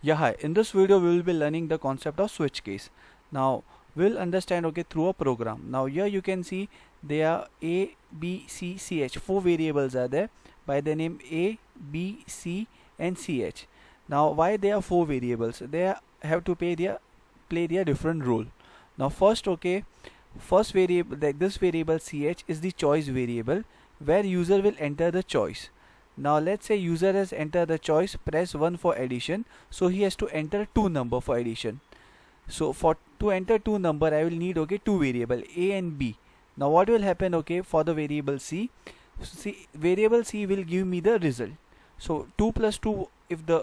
Yeah, hi. In this video, we will be learning the concept of switch case. Now, we'll understand through a program. Now, here you can see there are A, B, C, CH. Four variables are there by the name A, B, C, and CH. Now, why there are four variables? They have to play their different role. Now, first variable, like this variable CH is the choice variable where user will enter the choice. Now let's say user has entered the choice, press 1 for addition, so he has to enter two number for addition. So for to enter two number I will need two variable A and B. Now what will happen for the variable C? Variable C will give me the result. So 2 plus 2 if the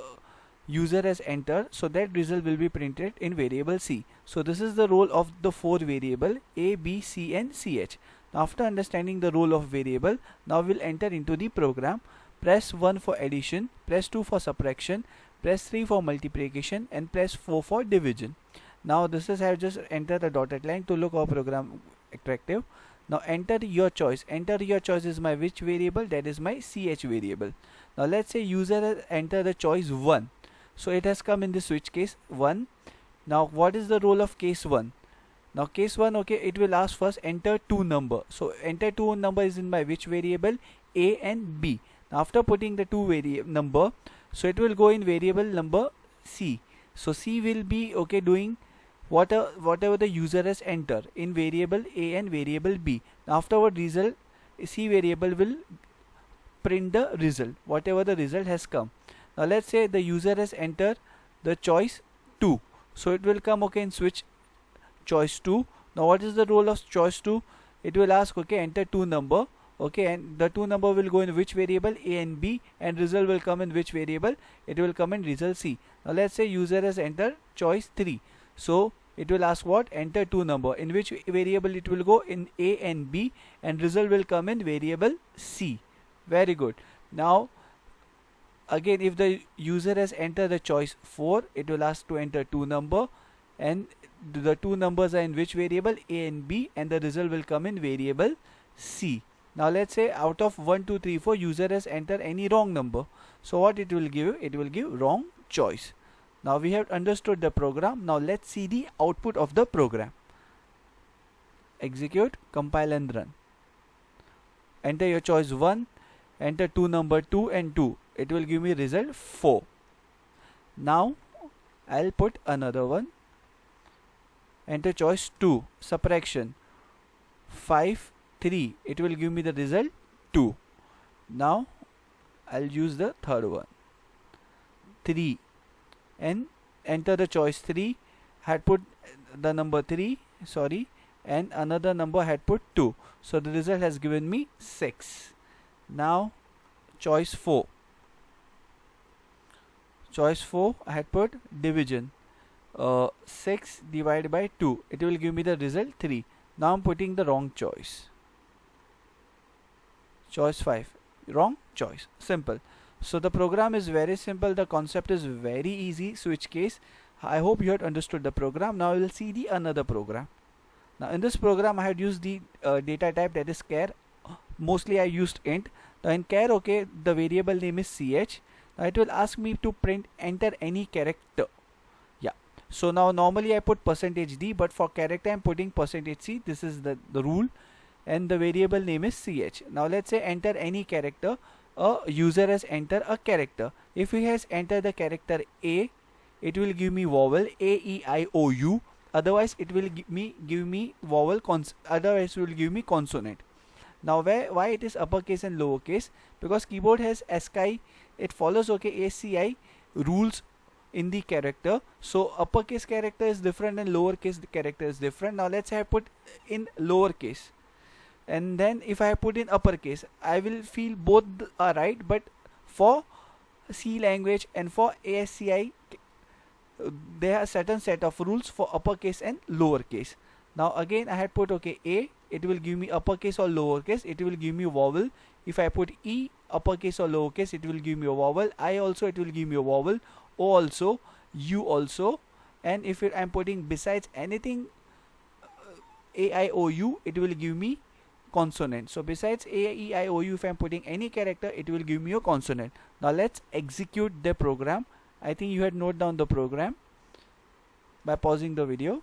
user has entered, so that result will be printed in variable C. So this is the role of the four variable A, B, C and CH. Now after understanding the role of variable, now we'll enter into the program. Press 1 for addition, press 2 for subtraction, press 3 for multiplication and press 4 for division. Now this is I have just entered the dotted line to look our program attractive. Now enter your choice. Enter your choice is my which variable? That is my CH variable. Now let's say user has entered the choice 1. So it has come in the switch case 1. Now what is the role of case 1? Now case 1 it will ask first enter two number. So enter two number is in my which variable? A and B. After putting the two variable number, so it will go in variable number C. So C will be doing whatever the user has entered in variable A and variable B. Afterward result, C variable will print the result, whatever the result has come. Now let's say the user has entered the choice 2. So it will come in switch choice 2. Now what is the role of choice 2? It will ask enter two number. And the two number will go in which variable? A and B, and result will come in which variable? It will come in result C. Now let's say user has entered choice 3. So it will ask what? Enter two number. In which variable it will go? In A and B, and result will come in variable C. Very good. Now again, if the user has entered the choice 4, it will ask to enter two number, and the two numbers are in which variable? A and B, and the result will come in variable C. Now let's say out of 1, 2, 3, 4 user has entered any wrong number. So what it will give? It will give wrong choice. Now we have understood the program. Now let's see the output of the program. Execute, compile and run. Enter your choice 1, enter two number 2 and 2. It will give me result 4. Now I'll put another one. Enter choice 2, subtraction 5, 3, it will give me the result 2. Now I'll use the third one, 3, and enter the choice 3, had put the number 3, and another number had put 2. So the result has given me 6. Now choice 4. Choice 4 I had put division, 6 divided by 2. It will give me the result 3. Now I'm putting the wrong choice. Choice 5, wrong choice. Simple. So the program is very simple. The concept is very easy. Switch case. I hope you had understood the program. Now we will see the another program. Now in this program I had used the data type, that is char. Mostly I used int. Now in char the variable name is ch. Now it will ask me to enter any character. So now normally I put %d, but for character I am putting %c. This is the rule, and the variable name is ch. Now let's say enter any character. A user has entered a character. If he has entered the character A, it will give me vowel A, E, I, O, U. Otherwise it will give me vowel otherwise it will give me consonant. Now why it is uppercase and lowercase? Because keyboard has ASCII. It follows ASCII rules in the character. So uppercase character is different and lowercase character is different. Now let's say I put in lowercase, and then if I put in uppercase, I will feel both are right, but for C language and for ASCII there are certain set of rules for uppercase and lowercase. Now again I had put A, it will give me uppercase or lowercase, it will give me vowel. If I put E, uppercase or lowercase, it will give me a vowel. I also, it will give me a vowel. O also, U also, and if I'm putting besides anything A, I, O, U, it will give me consonant. So besides A, E, I, O, U, if I'm putting any character, it will give me a consonant. Now let's execute the program. I think you had note down the program by pausing the video.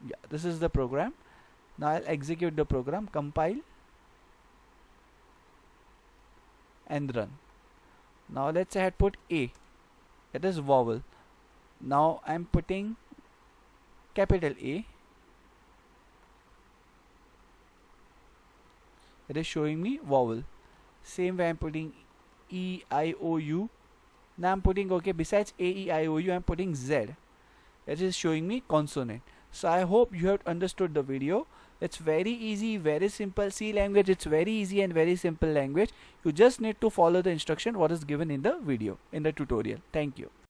Yeah, this is the program. Now I'll execute the program, compile and run. Now let's say I had put A, it is vowel. Now I'm putting capital A, it is showing me vowel. Same way I'm putting E, I, O, U. Now I'm putting, okay, besides A, E, I, O, U, I'm putting Z. It is showing me consonant. So I hope you have understood the video. It's very easy, very simple. C language, it's very easy and very simple language. You just need to follow the instruction what is given in the video, in the tutorial. Thank you.